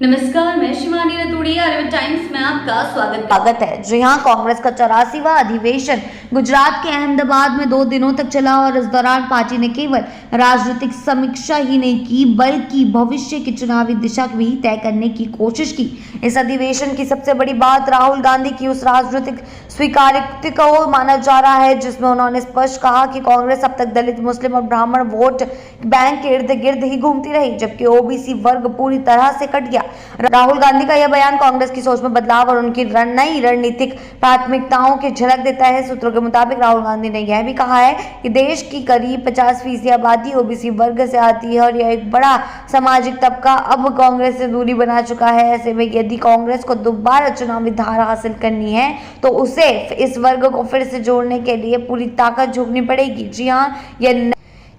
नमस्कार, मैं शिवानी रतूड़ी, आर्यभट्ट टाइम्स में आपका स्वागत है। जी हां, कांग्रेस का 84वां अधिवेशन गुजरात के अहमदाबाद में 2 दिनों तक चला और इस दौरान पार्टी ने केवल राजनीतिक समीक्षा ही नहीं की बल्कि भविष्य की चुनावी दिशा भी तय करने की कोशिश की। इस अधिवेशन की सबसे बड़ी बात राहुल गांधी की उस राजनीतिक स्वीकार्यता को माना जा रहा है जिसमें उन्होंने स्पष्ट कहा कि कांग्रेस अब तक दलित, मुस्लिम और ब्राह्मण वोट बैंक के इर्द गिर्द ही घूमती रही, जबकि ओबीसी वर्ग पूरी तरह से कट गया। राहुल गांधी का यह बयान कांग्रेस की सोच में बदलाव और उनकी नई रणनीतिक प्राथमिकताओं की झलक देता है। सूत्रों के मुताबिक राहुल गांधी ने यह भी कहा है कि देश की करीब 50% आबादी ओबीसी वर्ग से आती है और यह एक बड़ा सामाजिक तबका अब कांग्रेस से दूरी बना चुका है। ऐसे में यदि कांग्रेस को दोबारा चुनावी धार हासिल करनी है तो उसे इस वर्ग को फिर से जोड़ने के लिए पूरी ताकत झोंकनी पड़ेगी। जी हाँ,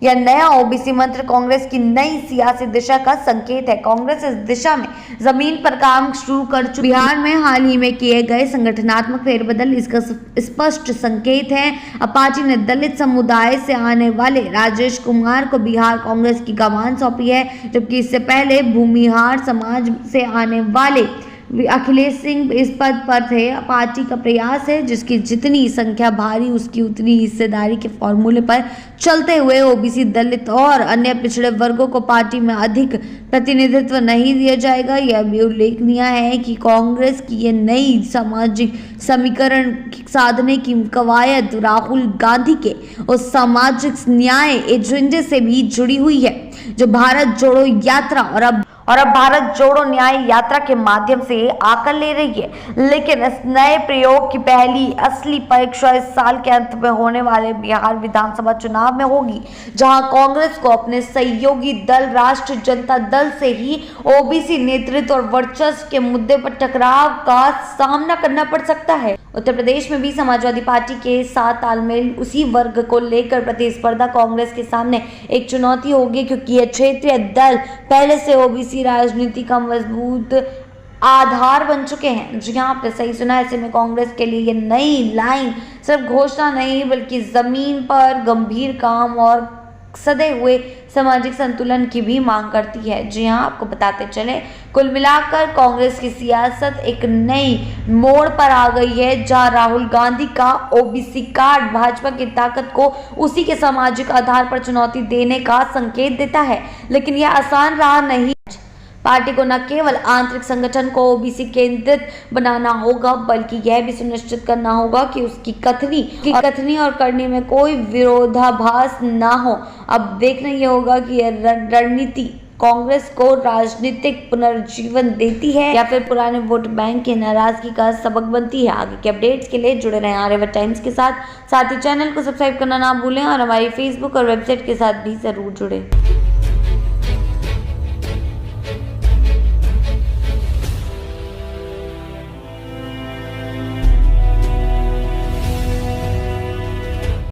यह नया ओबीसी मंत्र कांग्रेस की नई सियासी दिशा का संकेत है। कांग्रेस इस दिशा में जमीन पर काम शुरू कर चुकी है। बिहार में हाल ही में किए गए संगठनात्मक फेरबदल इसका स्पष्ट संकेत है। अब पार्टी ने दलित समुदाय से आने वाले राजेश कुमार को बिहार कांग्रेस की कमान सौंपी है, जबकि इससे पहले भूमिहार समाज से आने वाले अखिलेश सिंह इस पद पर थे। पार्टी का प्रयास है जिसकी जितनी संख्या भारी उसकी उतनी हिस्सेदारी के फॉर्मूले पर चलते हुए ओबीसी, दलित और अन्य पिछड़े वर्गों को पार्टी में अधिक प्रतिनिधित्व नहीं दिया जाएगा। यह भी उल्लेखनीय है कि कांग्रेस की ये नई सामाजिक समीकरण साधने की कवायद राहुल गांधी के उस सामाजिक न्याय एजेंडे से भी जुड़ी हुई है जो भारत जोड़ो यात्रा और अब भारत जोड़ो न्याय यात्रा के माध्यम से आकर ले रही है। लेकिन इस नए प्रयोग की पहली असली परीक्षा इस साल के अंत में होने वाले बिहार विधानसभा चुनाव में होगी, जहां कांग्रेस को अपने सहयोगी दल राष्ट्रीय जनता दल से ही ओबीसी नेतृत्व और वर्चस्व के मुद्दे पर टकराव का सामना करना पड़ सकता है। उत्तर प्रदेश में भी समाजवादी पार्टी के साथ तालमेल उसी वर्ग को लेकर प्रतिस्पर्धा कांग्रेस के सामने एक चुनौती होगी, क्योंकि यह क्षेत्रीय दल पहले से ओबीसी राजनीति का मजबूत आधार बन चुके हैं। जी हाँ, आपने सही सुना। ऐसे में कांग्रेस के लिए ये नई लाइन सिर्फ घोषणा नहीं बल्कि जमीन पर गंभीर काम और सदे हुए सामाजिक संतुलन की भी मांग करती है। जी हाँ, आपको बताते चले, कुल मिलाकर कांग्रेस की सियासत एक नई मोड़ पर आ गई है, जहां राहुल गांधी का ओबीसी कार्ड भाजपा की ताकत को उसी के सामाजिक आधार पर चुनौती देने का संकेत देता है। लेकिन यह आसान राह नहीं। पार्टी को न केवल आंतरिक संगठन को ओबीसी केंद्रित बनाना होगा बल्कि यह भी सुनिश्चित करना होगा कि उसकी कथनी और करनी में कोई विरोधाभास ना हो। अब देखना यह होगा कि यह रणनीति कांग्रेस को राजनीतिक पुनर्जीवन देती है या फिर पुराने वोट बैंक की नाराजगी का सबक बनती है। आगे के अपडेट्स के लिए जुड़े रहें आर्यभट्ट टाइम्स के साथ ही चैनल को सब्सक्राइब करना ना भूलें और हमारी फेसबुक और वेबसाइट के साथ भी जरूर जुड़ें।